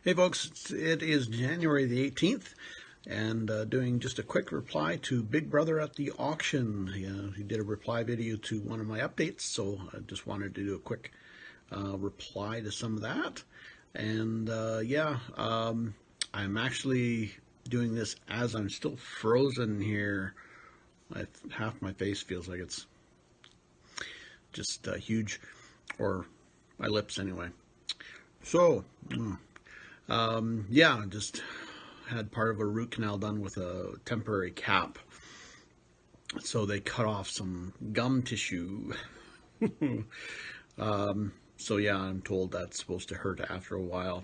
Hey folks, it is January the 18th, and doing just a quick reply to Big Brother at the auction. He did a reply video to one of my updates, so I just wanted to do a quick reply to some of that. And I'm actually doing this as I'm still frozen here. Half my face feels like it's just huge, or my lips anyway. So, just had part of a root canal done with a temporary cap. So they cut off some gum tissue. I'm told that's supposed to hurt after a while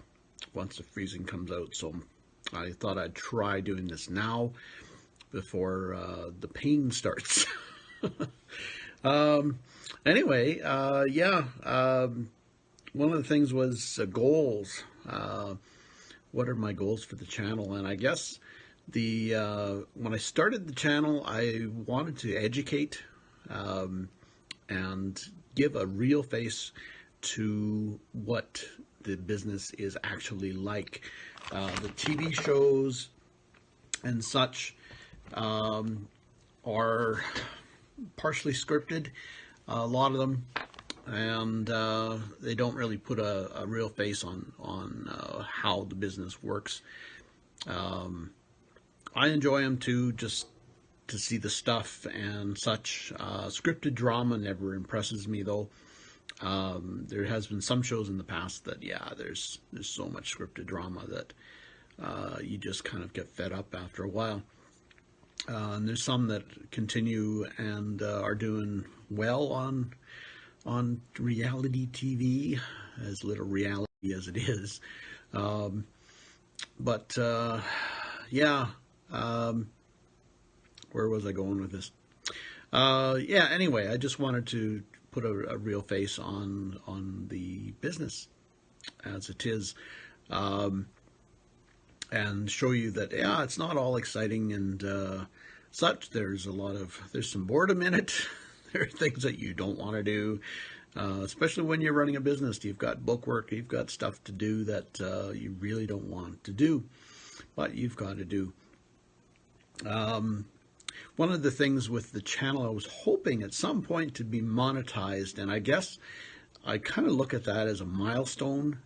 once the freezing comes out. So I thought I'd try doing this now before the pain starts. One of the things was goals. What are my goals for the channel? And I guess when I started the channel, I wanted to educate and give a real face to what the business is actually like. The TV shows and such are partially scripted, a lot of them, and they don't really put a real face on how the business works. I enjoy them too, just to see the stuff and such. Scripted drama never impresses me though. There has been some shows in the past that there's so much scripted drama that you just kind of get fed up after a while. And there's some that continue and are doing well on reality TV, as little reality as it is. Where was I going with this? Anyway, I just wanted to put a real face on the business as it is, and show you that it's not all exciting and such. There's some boredom in it. There are things that you don't want to do, especially when you're running a business. You've got bookwork, you've got stuff to do that you really don't want to do, but you've got to do. One of the things with the channel, I was hoping at some point to be monetized, and I guess I kind of look at that as a milestone,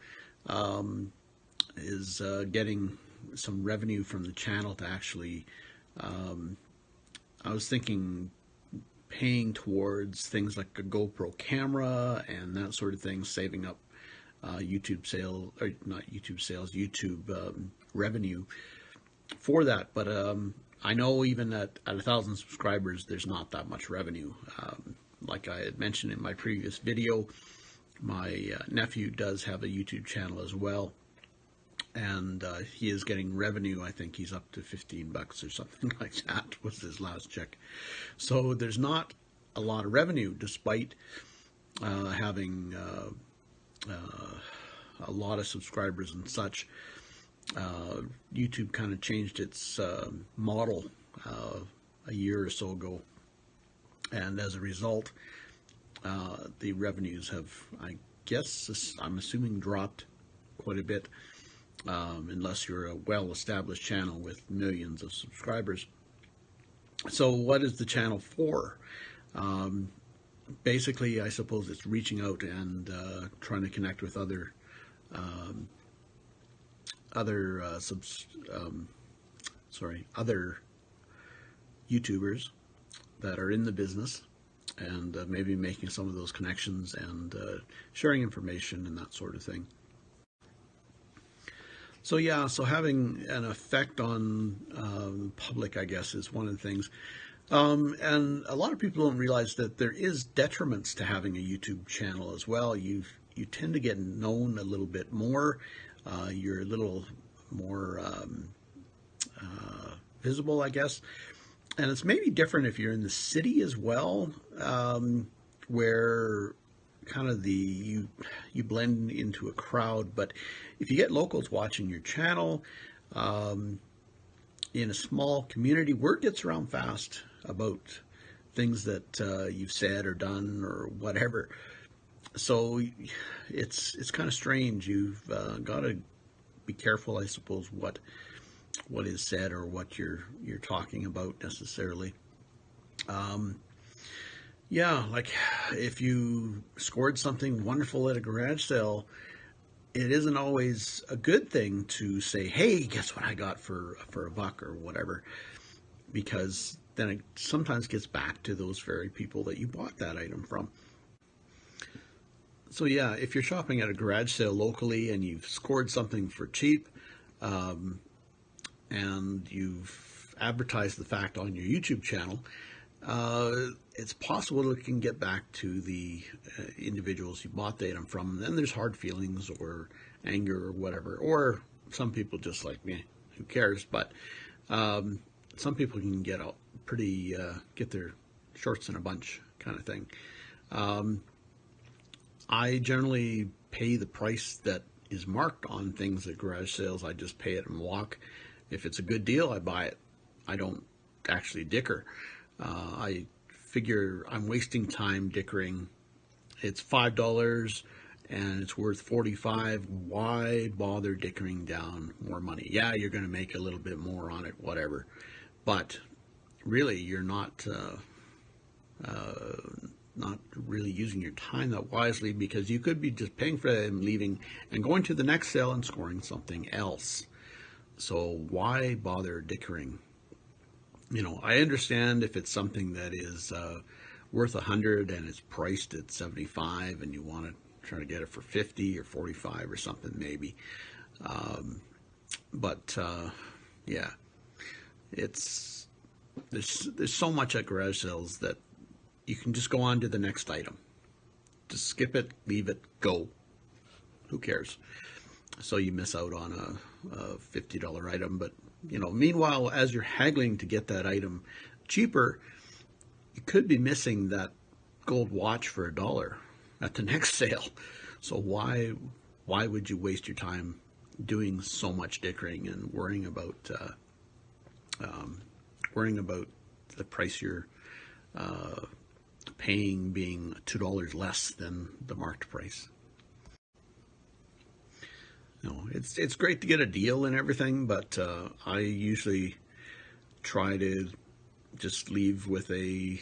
is getting some revenue from the channel to actually, I was thinking paying towards things like a GoPro camera and that sort of thing, saving up YouTube revenue for that. But I know even at 1,000 subscribers, there's not that much revenue. Like I had mentioned in my previous video, my nephew does have a YouTube channel as well, and he is getting revenue. I think he's up to $15 or something like that was his last check. So there's not a lot of revenue, despite having a lot of subscribers and such. YouTube kind of changed its model a year or so ago, and as a result, the revenues have, I'm assuming, dropped quite a bit, unless you're a well-established channel with millions of subscribers. So what is the channel for? Basically, I suppose it's reaching out and trying to connect with other YouTubers that are in the business, and maybe making some of those connections and sharing information and that sort of thing. So having an effect on the public, I guess, is one of the things. And a lot of people don't realize that there is detriments to having a YouTube channel as well. You tend to get known a little bit more. You're a little more visible, I guess. And it's maybe different if you're in the city as well, where kind of you blend into a crowd. But if you get locals watching your channel, in a small community, word gets around fast about things that you've said or done or whatever. So it's kind of strange. You've got to be careful, I suppose, what is said or what you're talking about necessarily. Yeah, like if you scored something wonderful at a garage sale, it isn't always a good thing to say, "Hey, guess what I got for a buck," or whatever, because then it sometimes gets back to those very people that you bought that item from. So yeah, if you're shopping at a garage sale locally and you've scored something for cheap, and you've advertised the fact on your YouTube channel, it's possible it can get back to the individuals you bought the item from. And then there's hard feelings or anger or whatever. Or some people just like, meh, who cares? But some people can get out pretty, get their shorts in a bunch kind of thing. I generally pay the price that is marked on things at garage sales. I just pay it and walk. If it's a good deal, I buy it. I don't actually dicker. I figure I'm wasting time dickering. It's $5 and it's worth $45. Why bother dickering down more money? Yeah, you're going to make a little bit more on it, whatever. But really, you're not really using your time that wisely, because you could be just paying for it and leaving and going to the next sale and scoring something else. So why bother dickering? You know, I understand if it's something that is worth $100 and it's priced at $75 and you want to try to get it for $50 or $45 or something maybe. Yeah, there's so much at garage sales that you can just go on to the next item. Just skip it, leave it, go. Who cares? So you miss out on a $50 item. But, you know, meanwhile, as you're haggling to get that item cheaper, you could be missing that gold watch for $1 at the next sale. So why would you waste your time doing so much dickering and worrying about the price you're paying being $2 less than the marked price? No, it's great to get a deal and everything, but I usually try to just leave with leave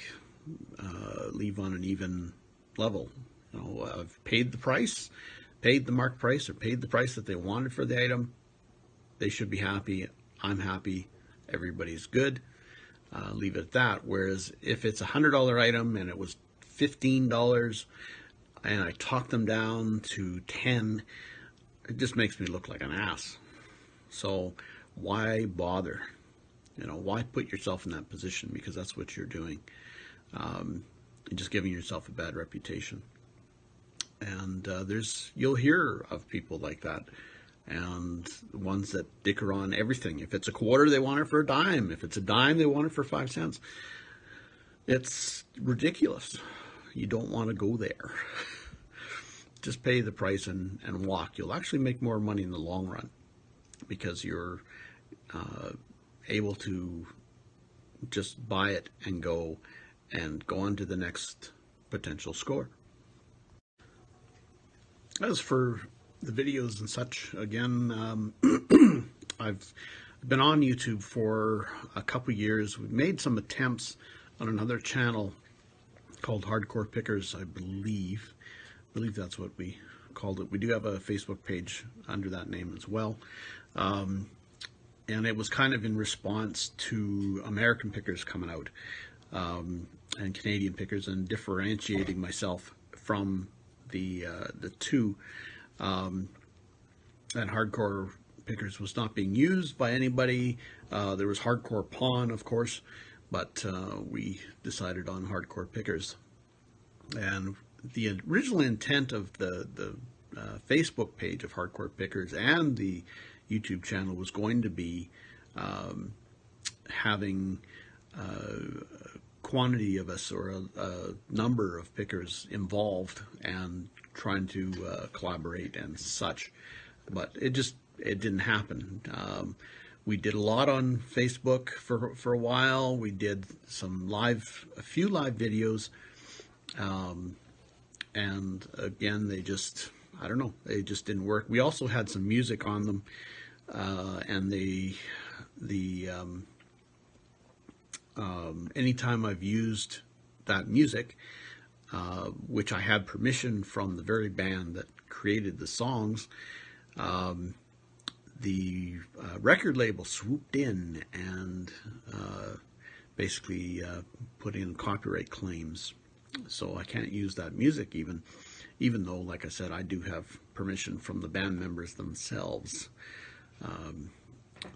on an even level. You know, I've paid the price, paid the marked price, or paid the price that they wanted for the item. They should be happy. I'm happy. Everybody's good. Leave it at that. Whereas if it's a $100 item and it was $15 and I talk them down to $10, it just makes me look like an ass. So why bother? You know, why put yourself in that position? Because that's what you're doing. You're just giving yourself a bad reputation. And you'll hear of people like that. And the ones that dicker on everything. If it's a quarter, they want it for a dime. If it's a dime, they want it for 5 cents. It's ridiculous. You don't want to go there. Just pay the price and walk. You'll actually make more money in the long run because you're able to just buy it and go on to the next potential score. As for the videos and such, again, I've been on YouTube for a couple years. We've made some attempts on another channel called Hardcore Pickers, I believe. I believe that's what we called it. We do have a Facebook page under that name as well. And it was kind of in response to American pickers coming out and Canadian pickers, and differentiating myself from the two. And Hardcore Pickers was not being used by anybody. There was Hardcore Pawn, of course, but we decided on Hardcore Pickers. And the original intent of the Facebook page of Hardcore Pickers and the YouTube channel was going to be having a quantity of us, or a number of pickers involved and trying to collaborate and such, but it didn't happen. We did a lot on Facebook for a while. We did a few live videos, and again, I don't know, they just didn't work. We also had some music on them, and anytime I've used that music, which I had permission from the very band that created the songs, the record label swooped in and basically put in copyright claims. So I can't use that music even though, like I said, I do have permission from the band members themselves.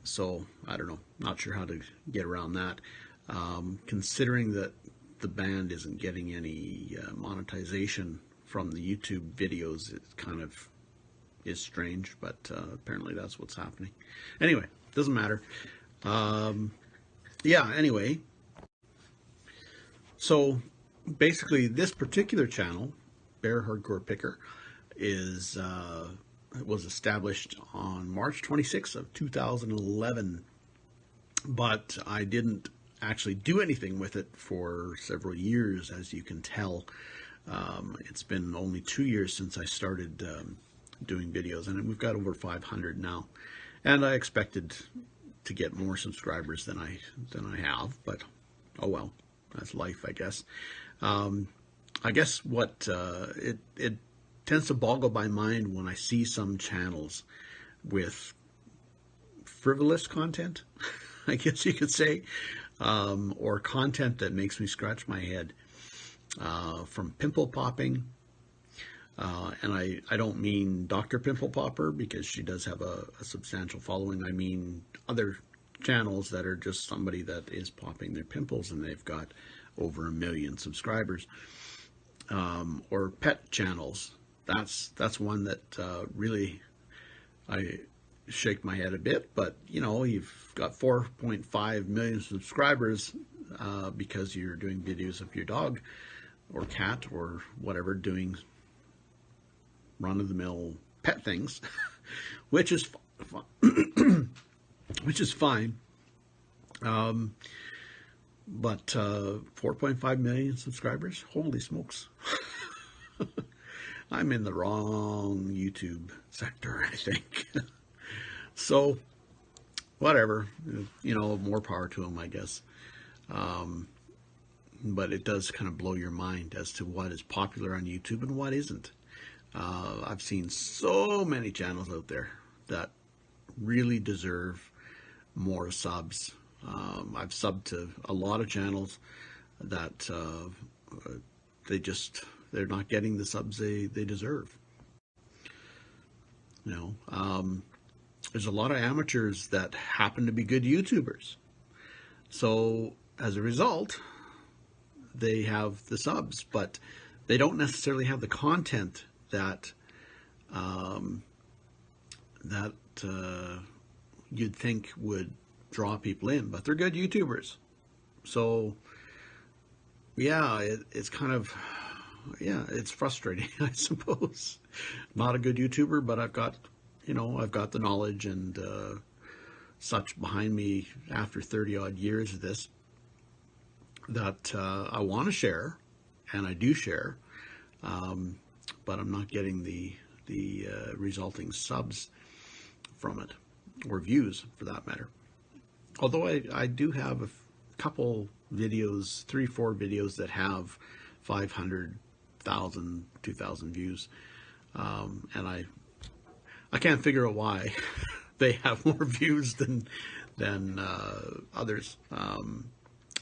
So I don't know, not sure how to get around that. Considering that the band isn't getting any monetization from the YouTube videos, it kind of is strange, but apparently that's what's happening. Anyway, doesn't matter. Yeah, anyway. So basically this particular channel, Bear Hardcore Picker, was established on March 26th of 2011, but I didn't actually do anything with it for several years, as you can tell. It's been only 2 years since I started doing videos, and we've got over 500 now, and I expected to get more subscribers than I have, but oh well, that's life, I guess. I guess what it tends to boggle my mind when I see some channels with frivolous content, I guess you could say, or content that makes me scratch my head, from pimple popping, and I don't mean Dr. Pimple Popper, because she does have a substantial following. I mean other channels that are just somebody that is popping their pimples and they've got over 1 million subscribers, or pet channels. That's one that really I shake my head a bit, but you know, you've got 4.5 million subscribers because you're doing videos of your dog or cat or whatever, doing run-of-the-mill pet things, which is fine. But 4.5 million subscribers, holy smokes. I'm in the wrong YouTube sector, I think. So whatever, you know, more power to them, I guess. But it does kind of blow your mind as to what is popular on YouTube and what isn't. I've seen so many channels out there that really deserve more subs. I've subbed to a lot of channels that they're not getting the subs they deserve. You know, there's a lot of amateurs that happen to be good YouTubers. So as a result, they have the subs, but they don't necessarily have the content that you'd think would draw people in, but they're good YouTubers. So yeah, it's kind of, yeah, it's frustrating, I suppose. Not a good YouTuber, but I've got the knowledge and such behind me after 30 odd years of this that I want to share, and I do share, but I'm not getting the resulting subs from it, or views for that matter. Although I do have a couple videos, 3-4 videos that have 500,000, 2,000 views, and I can't figure out why they have more views than others.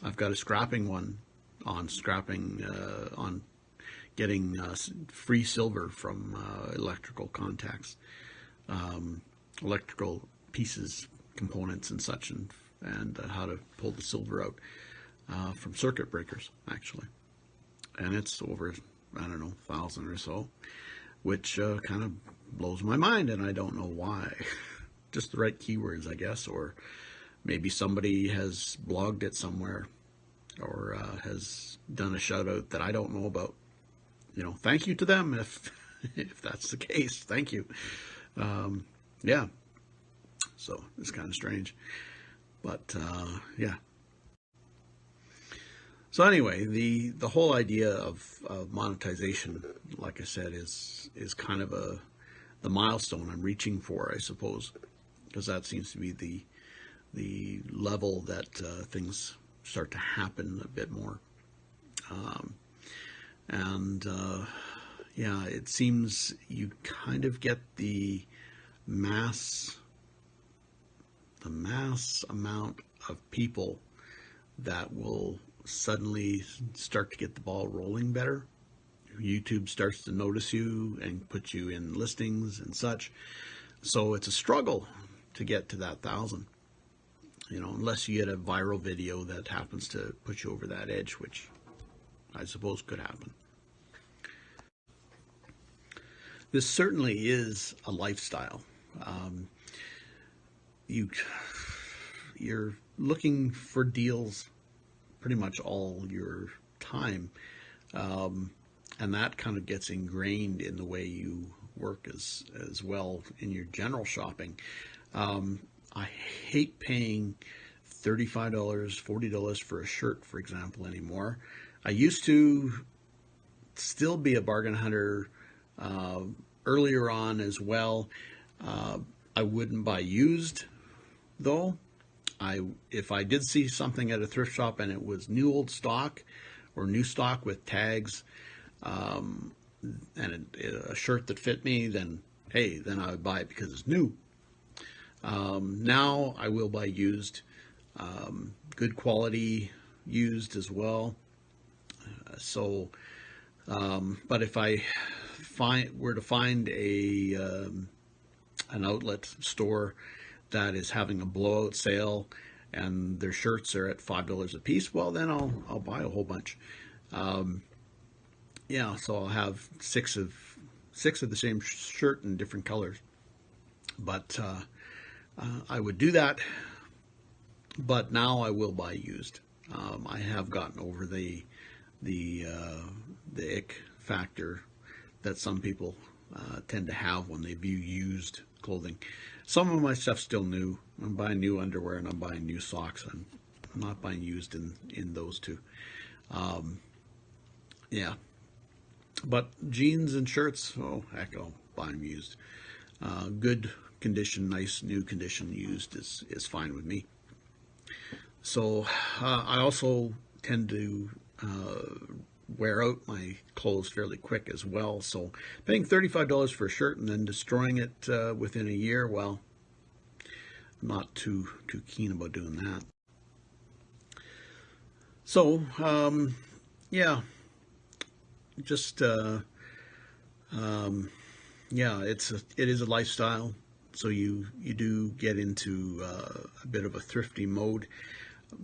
I've got a scrapping one on on getting free silver from electrical contacts, electrical pieces, components and such, and how to pull the silver out from circuit breakers, actually. And it's over, I don't know, 1,000 or so, which kind of blows my mind, and I don't know why. Just the right keywords, I guess, or maybe somebody has blogged it somewhere, or has done a shout out that I don't know about. You know, thank you to them if that's the case. Thank you. Yeah. So it's kind of strange, but yeah. So anyway, the whole idea of monetization, like I said, is kind of the milestone I'm reaching for, I suppose, because that seems to be the level that things start to happen a bit more. And yeah, it seems you kind of get the mass amount of people that will suddenly start to get the ball rolling better. YouTube starts to notice you and put you in listings and such. So it's a struggle to get to that 1,000, you know, unless you get a viral video that happens to put you over that edge, which I suppose could happen. This certainly is a lifestyle. You're looking for deals pretty much all your time, and that kind of gets ingrained in the way you work as well in your general shopping. I hate paying $35, $40 for a shirt, for example, anymore. I used to still be a bargain hunter earlier on as well. I wouldn't buy used, though. If I did see something at a thrift shop and it was new old stock or new stock with tags, and a shirt that fit me, then hey, then I would buy it because it's new. Now I will buy used, good quality used as well. But if I were to find an outlet store that is having a blowout sale and their shirts are at $5 a piece, well, then I'll buy a whole bunch. Yeah, so I'll have six of the same shirt in different colors. But I would do that. But now I will buy used. I have gotten over the ick factor that some people tend to have when they view used clothing. Some of my stuff's still new. I'm buying new underwear and I'm buying new socks. I'm not buying used in those two. Yeah. But jeans and shirts, oh heck, I'll buy them used. Good condition, nice new condition used is fine with me. So I also tend to wear out my clothes fairly quick as well. So paying $35 for a shirt and then destroying it within a year, well, I'm not too keen about doing that. So yeah, just yeah, it is a lifestyle. So you do get into a bit of a thrifty mode.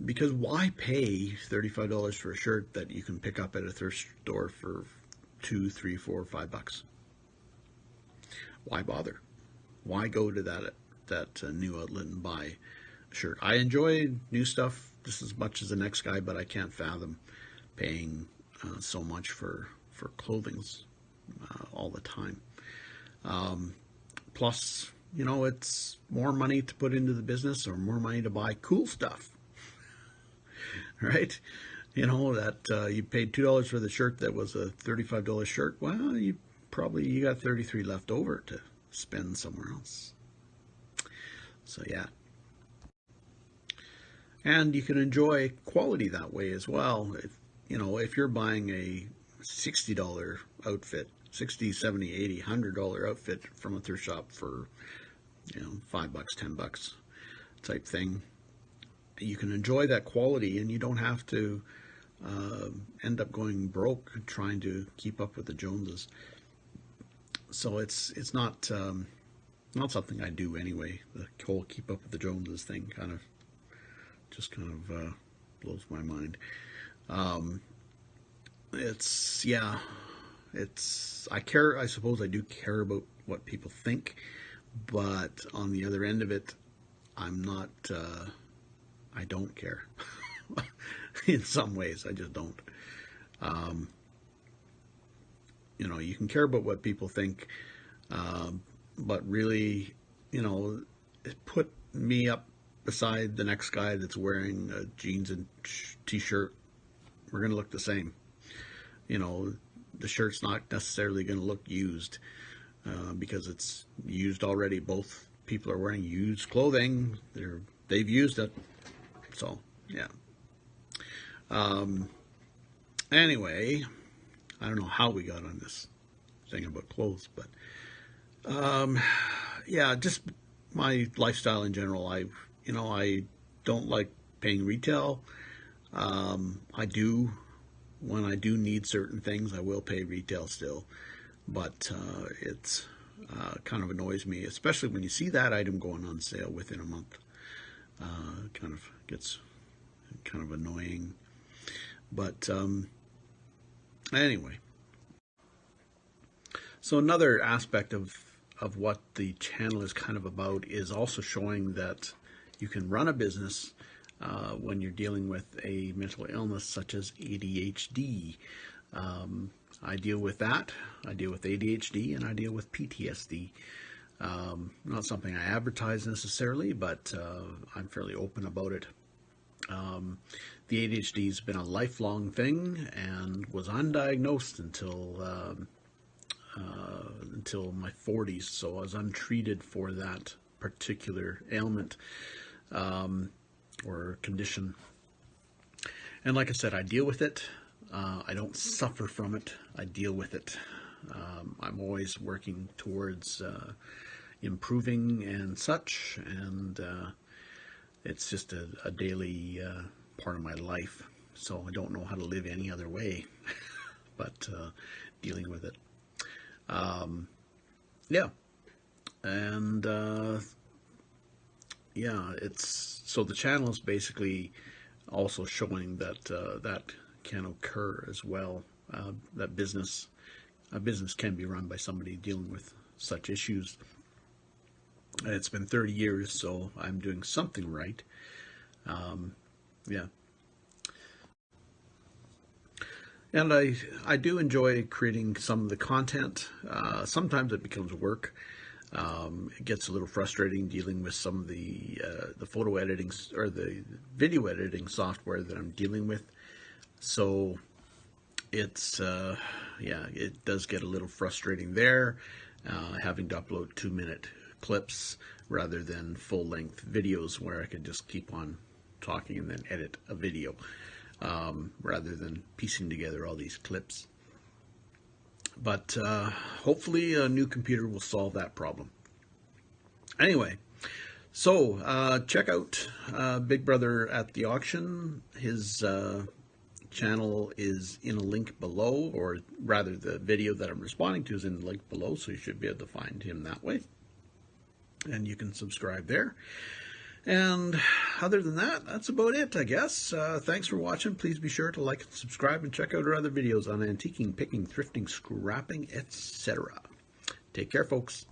Because why pay $35 for a shirt that you can pick up at a thrift store for $2, $3, $4, $5? Why bother? Why go to that new outlet and buy a shirt? I enjoy new stuff just as much as the next guy, but I can't fathom paying so much for clothing all the time. Plus, you know, it's more money to put into the business or more money to buy cool stuff. Right? You know, that you paid $2 for the shirt that was a $35 shirt. Well, you got 33 left over to spend somewhere else. So yeah. And you can enjoy quality that way as well. If you're buying a $60 outfit, $60, $70, $80, $100 outfit from a thrift shop for, $5, $10 type thing, you can enjoy that quality and you don't have to end up going broke trying to keep up with the Joneses. So it's not something I do anyway. The whole keep up with the Joneses thing kind of blows my mind. I suppose I do care about what people think, but on the other end of it, I'm not. I don't care. In some ways, I just don't. You can care about what people think, but really, put me up beside the next guy that's wearing jeans and t-shirt we're going to look the same. You know, the shirt's not necessarily going to look used because it's used already. Both people are wearing used clothing. They've used it. So, yeah. Anyway, I don't know how we got on this thing about clothes, but yeah, just my lifestyle in general. I don't like paying retail. When I do need certain things, I will pay retail still, but it's kind of annoys me, especially when you see that item going on sale within a month. Kind of gets kind of annoying, but anyway. So another aspect of what the channel is kind of about is also showing that you can run a business when you're dealing with a mental illness such as ADHD. I deal with that. I deal with ADHD and I deal with PTSD. Not something I advertise necessarily, but I'm fairly open about it. The ADHD has been a lifelong thing and was undiagnosed until my 40s, so I was untreated for that particular ailment or condition. And like I said, I deal with it. I don't suffer from it. I deal with it. I'm always working towards improving and such, and it's just a daily part of my life. So I don't know how to live any other way but dealing with it. Yeah, and yeah, so the channel is basically also showing that that can occur as well. That a business can be run by somebody dealing with such issues. And it's been 30 years, so I'm doing something right. Yeah. And I do enjoy creating some of the content. Sometimes it becomes work. It gets a little frustrating dealing with some of the photo editing or the video editing software that I'm dealing with. So it's yeah, it does get a little frustrating there, having to upload 2-minute clips rather than full-length videos where I could just keep on talking and then edit a video. Rather than piecing together all these clips. But hopefully a new computer will solve that problem. Anyway, so check out Big Brother at the Auction. His channel is in a link below, or rather the video that I'm responding to is in the link below, so you should be able to find him that way. And you can subscribe there. And other than that, that's about it, I guess. Thanks for watching. Please be sure to like and subscribe and check out our other videos on antiquing, picking, thrifting, scrapping, etc. Take care, folks.